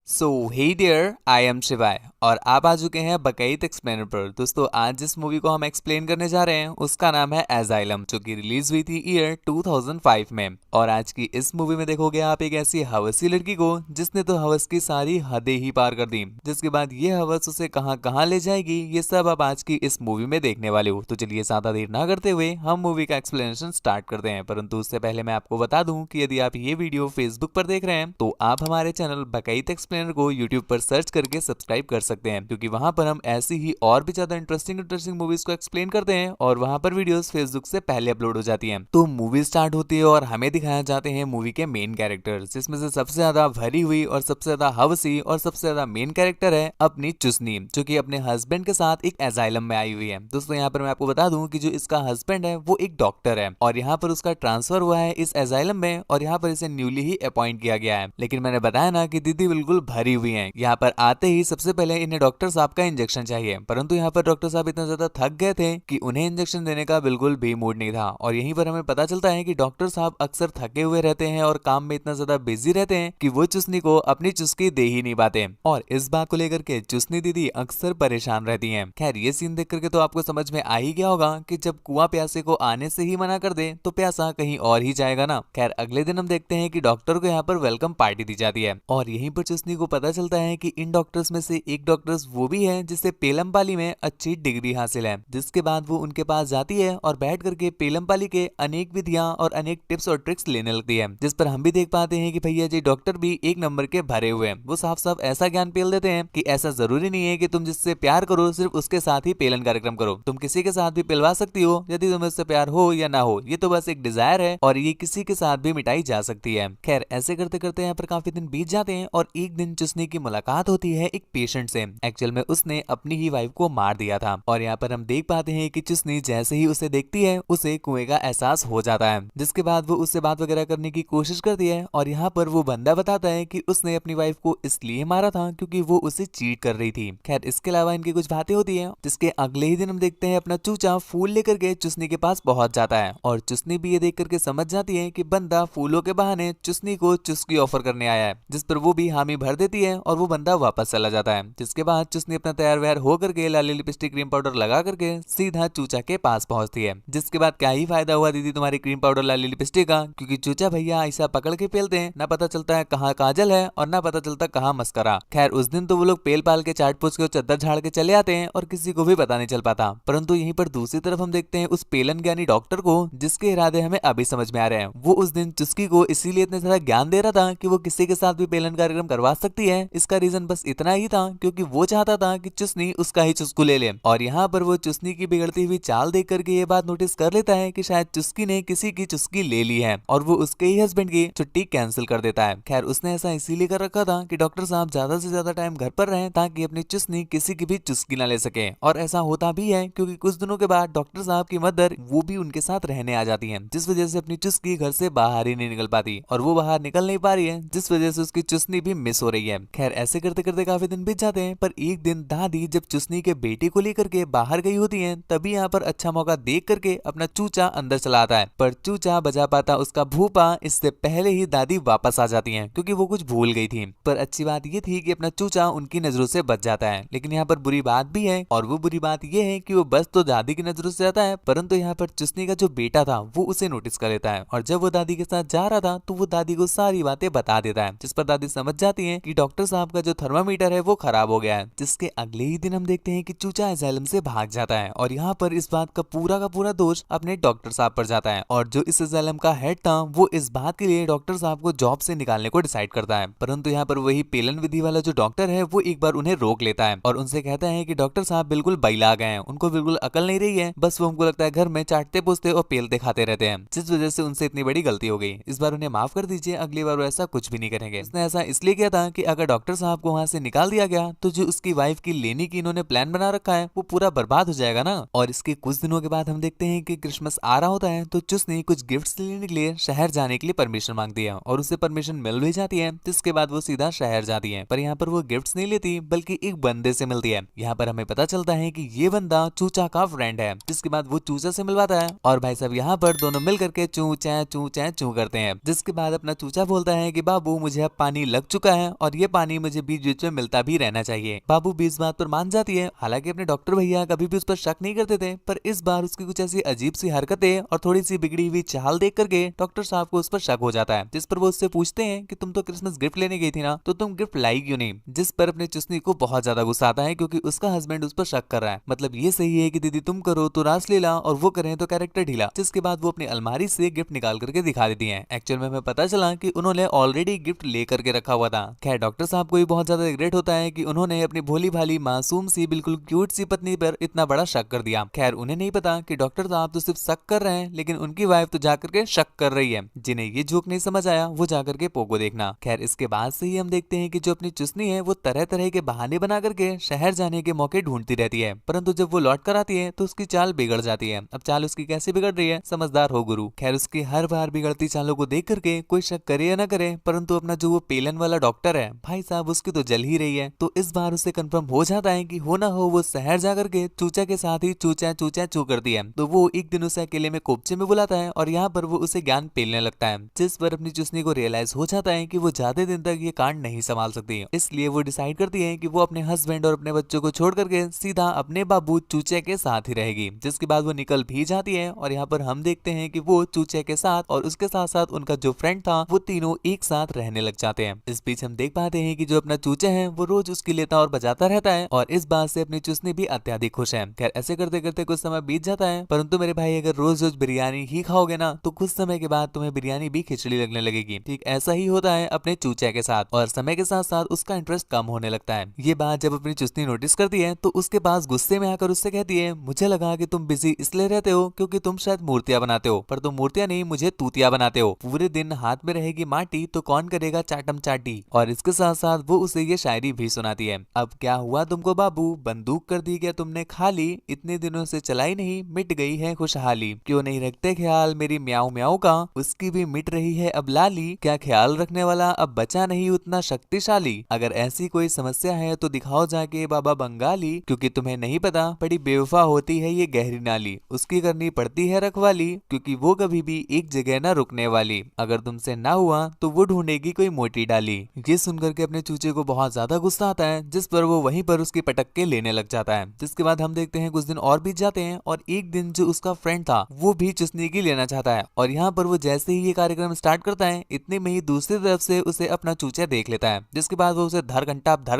So hey dear, I am शिवाय और आप आ चुके हैं बकैत एक्सप्लेनर पर। दोस्तों, आज जिस मूवी को हम एक्सप्लेन करने जा रहे हैं उसका नाम है एजाइलम, जो कि रिलीज हुई थी ईयर 2005 में। और आज की इस मूवी में देखोगे आप एक ऐसी हवसी लड़की को जिसने तो हवस की सारी हदें ही पार कर दी, जिसके बाद ये हवस उसे कहां कहां ले जाएगी ये सब आप आज की इस मूवी में देखने वाले हो। तो चलिए ज्यादा देर ना करते हुए हम मूवी का एक्सप्लेनेशन स्टार्ट करते हैं। परंतु उससे पहले मैं आपको बता दूं कि यदि आप ये वीडियो फेसबुक पर देख रहे हैं तो आप हमारे चैनल बकैत एक्सप्लेनर को यूट्यूब पर सर्च करके सब्सक्राइब कर सकते हैं, क्योंकि वहां पर हम ऐसी ही और भी ज्यादा इंटरेस्टिंग मूवीज को एक्सप्लेन करते हैं और वहां पर वीडियोस फेसबुक से पहले अपलोड हो जाती हैं। तो मूवी स्टार्ट होती है और हमें दिखाया जाते हैं मूवी के मेन कैरेक्टर्स, जिसमें से सबसे ज्यादा भरी हुई और सबसे ज्यादा हवसी और सबसे ज्यादा मेन कैरेक्टर है अपनी चुसनी, जो कि अपने हस्बैंड के साथ एक एजाइलम में आई हुई है। दोस्तों, यहाँ पर मैं आपको बता दूं कि जो इसका हस्बैंड है वो एक डॉक्टर है और यहाँ पर उसका ट्रांसफर हुआ है इस एजाइलम में और यहाँ पर इसे न्यूली ही अपॉइंट किया गया है। लेकिन मैंने बताया ना कि दीदी बिल्कुल भरी हुई है। यहाँ पर आते ही सबसे पहले इन्हें डॉक्टर साहब का इंजेक्शन चाहिए, परंतु यहाँ पर डॉक्टर साहब इतना ज्यादा थक गए थे कि उन्हें इंजेक्शन देने का बिल्कुल भी मूड नहीं था। और यहीं पर हमें पता चलता है कि डॉक्टर साहब अक्सर थके हुए रहते हैं और काम में इतना ज्यादा बिजी रहते हैं कि वो चुसनी को अपनी चुस्की दे ही नहीं पाते। और इस बात को लेकर के चुसनी दीदी अक्सर परेशान रहती हैं। खैर, ये सीन देख करके तो आपको समझ में आ ही गया होगा कि जब कुआं प्यासे को आने से ही मना कर दे तो प्यासा कहीं और ही जाएगा ना। खैर, अगले दिन हम देखते हैं कि डॉक्टर को यहाँ पर वेलकम पार्टी दी जाती है और यहीं पर चुसनी को पता चलता है कि इन डॉक्टर्स में से एक डॉक्टर्स वो भी है जिसे पेलमपाली में अच्छी डिग्री हासिल है। जिसके बाद वो उनके पास जाती है और बैठ करके पेलमपाली के अनेक विधियां और अनेक टिप्स और ट्रिक्स लेने लगती है, जिस पर हम भी देख पाते हैं कि भैया जी डॉक्टर भी एक नंबर के भरे हुए हैं। वो साफ साफ ऐसा ज्ञान पेल देते हैं कि ऐसा जरूरी नहीं है कि तुम जिससे प्यार करो सिर्फ उसके साथ ही पेलन कार्यक्रम करो, तुम किसी के साथ भी पिलवा सकती हो यदि तुम्हें उससे प्यार हो या ना हो। ये तो बस एक डिजायर है और ये किसी के साथ भी मिटाई जा सकती है। खैर, ऐसे करते करते यहाँ पर काफी दिन बीत जाते हैं और एक दिन चुसनी की मुलाकात होती है एक पेशेंट से। एक्चुअल में उसने अपनी ही वाइफ को मार दिया था और यहाँ पर हम देख पाते हैं कि चुसनी जैसे ही उसे देखती है उसे कुएं का एहसास हो जाता है, जिसके बाद वो उससे बात वगैरह करने की कोशिश करती है और यहाँ पर वो बंदा बताता है कि उसने अपनी वाइफ को इसलिए मारा था क्योंकि वो उसे चीट कर रही थी। खैर, इसके अलावा इनकी कुछ बातें होती है, जिसके अगले ही दिन हम देखते हैं अपना चूचा फूल लेकर के चुसनी के पास पहुंच जाता है और चुसनी भी ये देख करके समझ जाती है कि बंदा फूलों के बहाने चुसनी को चुस्की ऑफर करने आया है, जिस पर वो भी हामी भर देती है और वो बंदा वापस चला जाता है। जिसके बाद चुसनी अपना तैयार वैयार हो करके लाली लिपस्टिक क्रीम पाउडर लगा करके सीधा चूचा के पास पहुंचती है। जिसके बाद क्या ही फायदा हुआ दीदी तुम्हारी क्रीम पाउडर लाली लिपस्टिक का, क्योंकि चूचा भैया ऐसा पकड़ के पेलते हैं ना पता चलता है कहाँ काजल है और ना पता चलता कहाँ मस्करा। खैर, उस दिन तो वो लोग पेल पाल के चाट पूछ के चद्दर झाड़ के चले आते हैं और किसी को भी पता नहीं चल पाता। परंतु यहीं पर दूसरी तरफ हम देखते हैं उस पेलन ज्ञानी डॉक्टर को, जिसके इरादे हमें अभी समझ में आ रहे हैं। वो उस दिन चुस्की को इसीलिए इतने सारा ज्ञान दे रहा था कि वो किसी के साथ भी पेलन कार्यक्रम करवा सकती है। इसका रीजन बस इतना ही था क्योंकि वो चाहता था कि चुसनी उसका ही चुस्कू ले ले। और यहाँ पर वो चुसनी की बिगड़ती हुई चाल देख करके ये बात नोटिस कर लेता है कि शायद चुस्की ने किसी की चुस्की ले ली है और वो उसके ही हस्बैंड की छुट्टी कैंसिल कर देता है। खैर, उसने ऐसा इसीलिए कर रखा था कि डॉक्टर साहब ज्यादा से ज्यादा टाइम घर पर रहें ताकि अपनी चुसनी किसी की भी चुस्की ना ले सके। और ऐसा होता भी है क्योंकि कुछ दिनों के बाद डॉक्टर साहब की मदर वो भी उनके साथ रहने आ जाती है, जिस वजह से अपनी चुस्की घर से बाहर ही नहीं निकल पाती और वो बाहर निकल नहीं पा रही है, जिस वजह से उसकी चुसनी भी मिस हो रही है। खैर, ऐसे करते करते काफी दिन बीत जाते हैं, पर एक दिन दादी जब चुसनी के बेटे को लेकर के बाहर गई होती है तभी यहाँ पर अच्छा मौका देख करके अपना चूचा अंदर चला आता है। पर चूचा बजा पाता उसका भूपा इससे पहले ही दादी वापस आ जाती हैं क्योंकि वो कुछ भूल गई थी। पर अच्छी बात ये थी कि अपना चूचा उनकी नजरों से बच जाता है। लेकिन यहाँ पर बुरी बात भी है और वो बुरी बात ये है कि वो बस तो दादी की नजरों से जाता है, परंतु यहाँ पर चुसनी का जो बेटा था वो उसे नोटिस कर लेता है और जब वो दादी के साथ जा रहा था तो वो दादी को सारी बातें बता देता है, जिस पर दादी समझ जाती है कि डॉक्टर साहब का जो थर्मामीटर है वो खराब हो गया है। जिसके अगले ही दिन हम देखते हैं कि चूचा एजाइलम से भाग जाता है और यहाँ पर इस बात का पूरा दोष अपने डॉक्टर साहब पर जाता है और जो इस एजाइलम का हेड था वो इस बात के लिए डॉक्टर साहब को जॉब से निकालने को डिसाइड करता है। परंतु यहाँ पर वही पेलन विधि वाला जो डॉक्टर है वो एक बार उन्हें रोक लेता है और उनसे कहता है कि डॉक्टर साहब बिल्कुल बैला गए हैं, उनको बिल्कुल अकल नहीं रही है, बस वो हमको लगता है घर में चाटते पूछते और पेलते खाते रहते हैं, जिस वजह से उनसे इतनी बड़ी गलती हो गई। इस बार उन्हें माफ कर दीजिए, अगली बार वो ऐसा कुछ भी नहीं करेंगे। उसने ऐसा इसलिए किया था कि अगर डॉक्टर साहब को वहां से निकाल दिया गया तो जो उसकी वाइफ की लेने की इन्होंने प्लान बना रखा है वो पूरा बर्बाद हो जाएगा ना। और इसके कुछ दिनों के बाद हम देखते हैं कि क्रिसमस आ रहा होता है, तो चुसनी कुछ गिफ्ट्स लेने के लिए शहर जाने के लिए परमिशन मांगती है और उसे परमिशन मिल भी जाती है, जिसके बाद वो सीधा शहर जाती है। पर यहाँ पर वो गिफ्ट्स नहीं लेती बल्कि एक बंदे से मिलती है। यहाँ पर हमें पता चलता है कि ये बंदा चूचा का फ्रेंड है, जिसके बाद वो चूचा से मिलवाता है और भाई साहब यहाँ पर दोनों मिल करके चू चै चू चै चू करते हैं। जिसके बाद अपना चूचा बोलता है कि बाबू मुझे अब पानी लग चुका है और ये पानी मुझे बीच बीच में मिलता भी रहना चाहिए। बाबू भी इस बात पर मान जाती है। हालांकि अपने डॉक्टर भैया कभी भी उस पर शक नहीं करते थे, पर इस बार उसकी कुछ ऐसी अजीब सी हरकतें और थोड़ी सी बिगड़ी हुई चाल देख करके डॉक्टर साहब को उस पर शक हो जाता है। जिस पर वो उससे पूछते हैं कि तुम तो क्रिसमस गिफ्ट लेने गई थी ना, तो तुम गिफ्ट लाई क्यों नहीं। जिस पर अपने चुसनी को बहुत ज्यादा गुस्सा आता है, क्योंकि उसका हस्बैंड उस पर शक कर रहा है। मतलब ये सही है कि दीदी तुम करो तो रासलीला और वो करें तो कैरेक्टर ढीला। जिसके बाद वो अपनी अलमारी से गिफ्ट निकाल करके दिखा देती है। एक्चुअल में हमें पता चला कि उन्होंने ऑलरेडी गिफ्ट ले करके रखा हुआ था। खैर डॉक्टर साहब को भी बहुत ज्यादा रिग्रेट होता है कि उन्होंने अपनी भोली भाली मासूम सी बिल्कुल क्यूट सी पत्नी पर इतना बड़ा शक कर दिया। खैर उन्हें नहीं पता कि डॉक्टर साहब तो सिर्फ शक कर रहे हैं, लेकिन उनकी वाइफ तो जाकर के शक कर रही है। जिन्हें ये जोक नहीं समझ आया वो जाकर के पोगो देखना। खैर इसके बाद से ही हम देखते हैं कि जो अपनी चुसनी है वो तरह तरह के बहाने बना करके शहर जाने के मौके ढूंढती रहती है, परंतु जब वो लौट कर आती है तो उसकी चाल बिगड़ जाती है। अब चाल उसकी कैसे बिगड़ रही है, समझदार हो गुरु। खैर उसकी हर बार बिगड़ती चालों को देख करके कोई शक करे या ना करे, परंतु अपना जो वो पेलन वाला डॉक्टर है भाई साहब उसकी तो जल ही रही है। तो इस बार उसे कंफर्म हो जाता है कि हो ना हो वो शहर जाकर के चूचा के साथ ही चूचा चूचा चू करती है। तो वो एक दिन उसे अकेले में कोपचे में बुलाता है और यहाँ पर वो उसे ज्ञान पेलने लगता है। जिस पर अपनी चुसनी को रियलाइज हो जाता है कि वो ज्यादा दिन तक ये कांड नहीं संभाल सकती, इसलिए वो डिसाइड करती है कि वो अपने हस्बैंड और अपने बच्चों को छोड़ करके सीधा अपने बाबू चूचे के साथ ही रहेगी। जिसके बाद वो निकल भी जाती है और यहाँ पर हम देखते हैं कि वो चूचे के साथ और उसके साथ साथ उनका जो फ्रेंड था वो तीनों एक साथ रहने लग जाते हैं। इस बीच हम देख पाते हैं कि जो अपना चूचा है वो रोज उसकी लेता और बजाता रहता है और इस बात से अपनी चुसनी भी अत्यधिक खुश है। खैर ऐसे करते करते कुछ समय बीत जाता है, परंतु मेरे भाई अगर रोज रोज बिरयानी ही खाओगे ना तो कुछ समय के बाद तुम्हें बिरयानी भी खिचड़ी लगने लगेगी। ठीक ऐसा ही होता है अपने चूचे के साथ, और समय के साथ साथ उसका इंटरेस्ट कम होने लगता है। ये बात जब अपनी चुसनी नोटिस करती है तो उसके पास गुस्से में आकर उससे कहती है, मुझे लगा कि तुम बिजी इसलिए रहते हो क्योंकि तुम शायद मूर्तियां बनाते हो, पर तुम मूर्तियां नहीं मुझे तूतिया बनाते हो। पूरे दिन हाथ में रहेगी माटी तो कौन करेगा चाटम चाटी। और इसके साथ साथ वो उसे ये शायरी भी सुनाती है, अब क्या हुआ तुमको बाबू, बंदूक कर दी क्या तुमने खाली, इतने दिनों से चलाई नहीं मिट गई है खुशहाली, क्यों नहीं रखते ख्याल मेरी म्याऊ म्याऊ का, उसकी भी मिट रही है अब लाली, क्या ख्याल रखने वाला अब बचा नहीं उतना शक्तिशाली, अगर ऐसी कोई समस्या है तो दिखाओ जाके बाबा बंगाली, क्योंकि तुम्हें नहीं पता बड़ी बेवफा होती है ये गहरी नाली, उसकी करनी पड़ती है रखवाली, क्योंकि वो कभी भी एक जगह न रुकने वाली, अगर तुमसे ना हुआ तो वो ढूंढेगी कोई मोटी डाली। ये सुनकर के अपने चूचे को बहुत ज्यादा गुस्सा आता है, जिस पर वो वहीं पर उसकी पटक्के लेने लग जाता है। जिसके बाद हम देखते हैं कुछ दिन और बीत जाते हैं और एक दिन जो उसका फ्रेंड था वो भी चुसनी की लेना चाहता है, और यहाँ पर वो जैसे ही ये कार्यक्रम स्टार्ट करता है इतने में ही दूसरी तरफ से उसे अपना चूचा देख लेता है। जिसके बाद वो उसे धर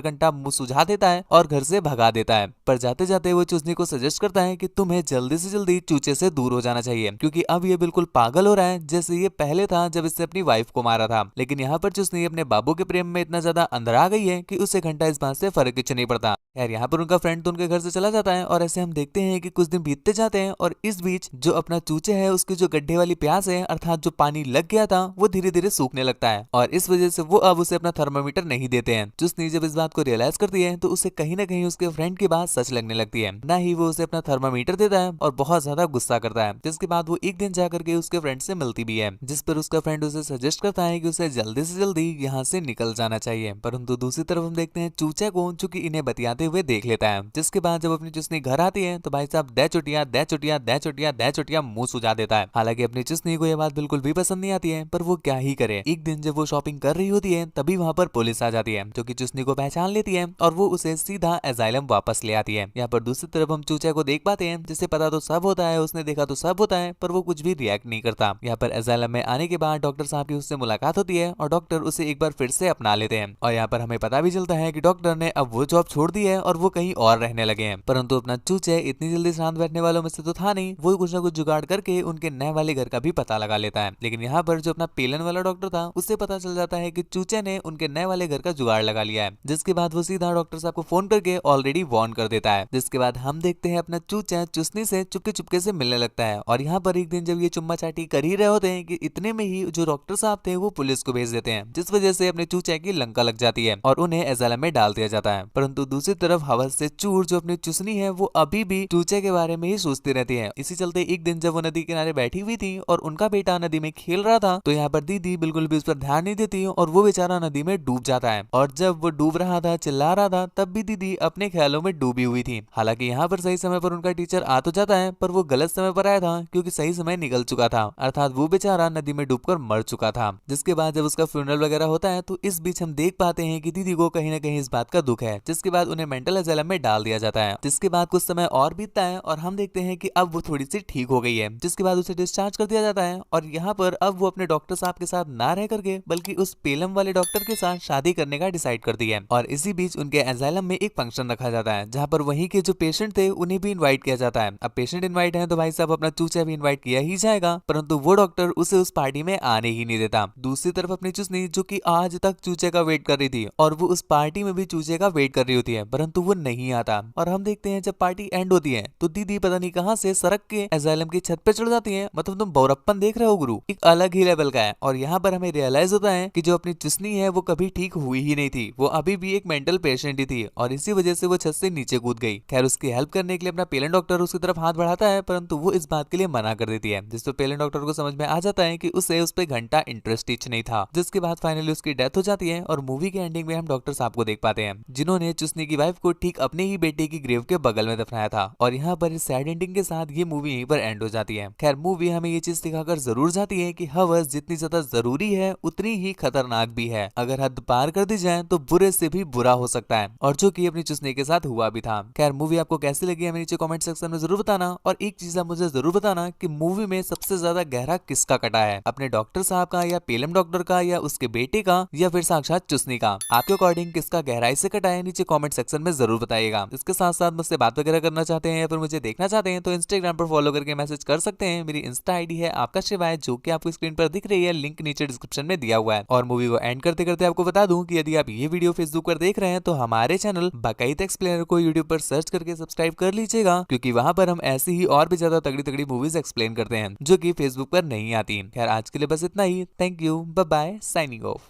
घंटा मुंह सुझा देता है और घर से भगा देता है। पर जाते जाते वो चुसनी को सजेस्ट करता है कि तुम्हें जल्दी से जल्दी चूचे से दूर हो जाना चाहिए, क्योंकि अब ये बिल्कुल पागल हो रहा है जैसे ये पहले था जब इसने अपनी वाइफ को मारा था। लेकिन यहाँ पर चुसनी अपने बाबू के प्रेम में इतना ज्यादा अंदर आ गई है कि उसे घंटा इस बात से फर्क कुछ नहीं पड़ता। यार यहाँ पर उनका फ्रेंड तो उनके घर से चला जाता है और ऐसे हम देखते हैं कि कुछ दिन बीतते जाते हैं और इस बीच जो अपना चूचे है उसकी जो गड्ढे वाली प्यास है अर्थात जो पानी लग गया था वो धीरे धीरे सूखने लगता है, और इस वजह से वो अब उसे अपना थर्मामीटर नहीं देते हैं। चुसनी जब इस बात को रियलाइज करती है तो उसे कहीं ना कहीं उसके फ्रेंड की बात सच लगने लगती है, ना ही वो उसे अपना थर्मामीटर देता है और बहुत ज्यादा गुस्सा करता है। जिसके बाद वो एक दिन जाकर के उसके फ्रेंड से मिलती भी है, जिस पर उसका फ्रेंड उसे सजेस्ट करता है कि उसे जल्दी से जल्दी यहाँ से निकल जाना चाहिए। परंतु दूसरी तरफ हम देखते हैं चूचे को जो कि इन्हें बतियाते हुए देख लेता है। जिसके बाद जब अपनी चुसनी घर आती है तो भाई साहब दे चुटिया दे चुटिया दे चुटिया दे चुटिया मुंह सुझा देता है। हालांकि अपनी चुसनी को यह बात बिल्कुल भी पसंद नहीं आती है, पर वो क्या ही करे। एक दिन जब वो शॉपिंग कर रही होती है तभी वहाँ पर पुलिस आ जाती है, जो कि चुसनी को पहचान लेती है और वो उसे सीधा एजाइलम वापस ले आती है। यहाँ पर दूसरी तरफ हम चूचे को देख पाते हैं, जिसे पता तो सब होता है, उसने देखा तो सब होता है, पर वो कुछ भी रिएक्ट नहीं करता। यहाँ पर एजाइलम में आने के बाद डॉक्टर साहब की उससे मुलाकात होती है और डॉक्टर उसे एक बार फिर से अपना लेते हैं, और यहाँ पर हमें पता भी चलता है कि डॉक्टर ने अब वो जॉब छोड़ दी है और वो कहीं और रहने लगे हैं। परंतु अपना चूचे इतनी जल्दी शांत बैठने वालों में से तो था नहीं, वो कुछ ना कुछ जुगाड़ करके उनके नए वाले घर का भी पता लगा लेता है। लेकिन यहाँ पर जो अपना पेलन वाला डॉक्टर था उससे पता चल जाता है कि चूचे ने उनके नए वाले घर का जुगाड़ लगा लिया है। जिसके बाद वो सीधा डॉक्टर साहब को फोन करके ऑलरेडी वार्न कर देता है। जिसके बाद हम देखते हैं अपना चूचा चुसनी से चुपके चुपके से मिलने लगता है, और यहाँ पर एक दिन जब ये चुम्मा चाटी कर ही रहे होते हैं कि इतने में ही जो डॉक्टर साहब थे वो पुलिस को भेज देते हैं, जिस वजह से अपने चूचे की लंका लग जाती है और उन्हें एजाइलम में डाल डाल दिया जाता है। परंतु दूसरी तरफ हवस से चूर जो अपनी चुसनी है वो अभी भी चूचे के बारे में ही सोचती रहती है। इसी चलते एक दिन जब वो नदी किनारे बैठी हुई थी और उनका बेटा नदी में खेल रहा था तो यहाँ पर दीदी बिल्कुल भी उस पर ध्यान नहीं देती और वो बेचारा नदी में डूब जाता है। और जब वो डूब रहा था, चिल्ला रहा था, तब भी दीदी अपने ख्यालों में डूबी हुई थी। हालांकि यहाँ पर सही समय पर उनका टीचर आ तो जाता है, पर वो गलत समय पर आया था क्योंकि सही समय निकल चुका था, अर्थात वो बेचारा नदी में डूबकर मर चुका था। जिसके बाद जब उसका फ्यूनरल वगैरह होता है तो इस बीच हम देख पाते हैं कि दीदी को कहीं ना कहीं इस बात का दुख है, जिसके बाद उन्हें मेंटल असाइलम में डाल दिया जाता है। जिसके बाद कुछ समय और बीतता है और हम देखते हैं कि अब वो थोड़ी सी ठीक हो गई है, जिसके बाद उसे डिस्चार्ज कर दिया जाता है। और यहाँ पर अब वो अपने डॉक्टर साहब के साथ ना रह करके बल्कि उस पेलम वाले डॉक्टर के साथ शादी करने का डिसाइड करती है। और इसी बीच उनके एजाइलम में एक फंक्शन रखा जाता है जहाँ पर वहीं के जो पेशेंट थे उन्हें भी इनवाइट किया जाता है। अब पेशेंट इनवाइट है तो भाई साहब अपना चूचा भी इनवाइट किया ही जाएगा, परंतु वो डॉक्टर उसे उस पार्टी में आने ही नहीं देता। दूसरी तरफ अपनी चुसनी जो कि आज तक चूचे का वेट कर रही थी और वो उस पार्टी में भी चूचे का वेट कर रही होती है, परंतु वो नहीं आता। और हम देखते हैं जब पार्टी एंड होती है तो दीदी पता नहीं कहां से सड़क के एजाइलम की छत पे चढ़ जाती है। मतलब तुम बौरप्पन देख रहे हो गुरु, एक अलग ही लेवल का है। और यहाँ पर हमें रियलाइज होता है कि जो अपनी चुसनी है वो कभी ठीक हुई ही नहीं थी, वो अभी भी एक मेंटल पेशेंट ही थी और इसी वजह से वो छत से नीचे कूद गई। खैर उसकी हेल्प करने के लिए अपना पेलेंट डॉक्टर उसकी तरफ हाथ बढ़ाता है, परंतु वो इस बात के लिए मना कर देती है, जिससे पेलेंट डॉक्टर को समझ में आ जाता है कि उसे उस पर घंटा इंटरेस्ट ही नहीं था। जिसके बाद फाइनली उसकी डेथ हो जाती है और मूवी के एंडिंग में हम डॉक्टर साहब को देख पाते हैं जिन्होंने चुसनी की वाइफ को ठीक अपने ही बेटे की ग्रेव के बगल में दफनाया था। और यहाँ पर इस सैड एंडिंग के साथ ये मूवी यहीं पर एंड हो जाती है। खैर मूवी हमें ये चीज दिखाकर जरूर जाती है कि हवस जितनी ज्यादा जरूरी है उतनी ही खतरनाक भी है। अगर हद पार कर दी जाए तो बुरे से भी बुरा हो सकता है, और जो कि अपनी चुसनी के साथ हुआ भी था। खैर मूवी आपको कैसी लगी हमें नीचे कमेंट सेक्शन में जरूर बताना। और एक चीज आप मुझे जरूर बताना कि मूवी में सबसे ज्यादा गहरा किसका कटा है, अपने डॉक्टर साहब का या पेलम डॉक्टर का या उसके बेटे का या फिर साक्षात चुसनी का। आपके अकॉर्डिंग किसका गहराई से कटा है नीचे कमेंट सेक्शन में जरूर बताइएगा। इसके साथ साथ मुझसे बात वगैरह करना चाहते हैं या फिर मुझे देखना चाहते हैं तो इंस्टाग्राम पर फॉलो करके मैसेज कर सकते हैं। मेरी इंस्टा आईडी है आपका शिवाय, जो कि आपको स्क्रीन पर दिख रही है, लिंक नीचे डिस्क्रिप्शन में दिया हुआ है। और मूवी को एंड करते करते आपको बता दूं कि यदि आप ये वीडियो फेसबुक पर देख रहे हैं तो हमारे चैनल बकायद एक्सप्लेनर को यूट्यूब पर सर्च करके सब्सक्राइब कर लीजिएगा, क्योंकि वहां पर हम ऐसी ही और भी ज्यादा तगड़ी तगड़ी मूवीज एक्सप्लेन करते हैं जो कि फेसबुक पर नहीं आती। खैर आज के लिए बस इतना ही। Thank you, bye bye, signing of.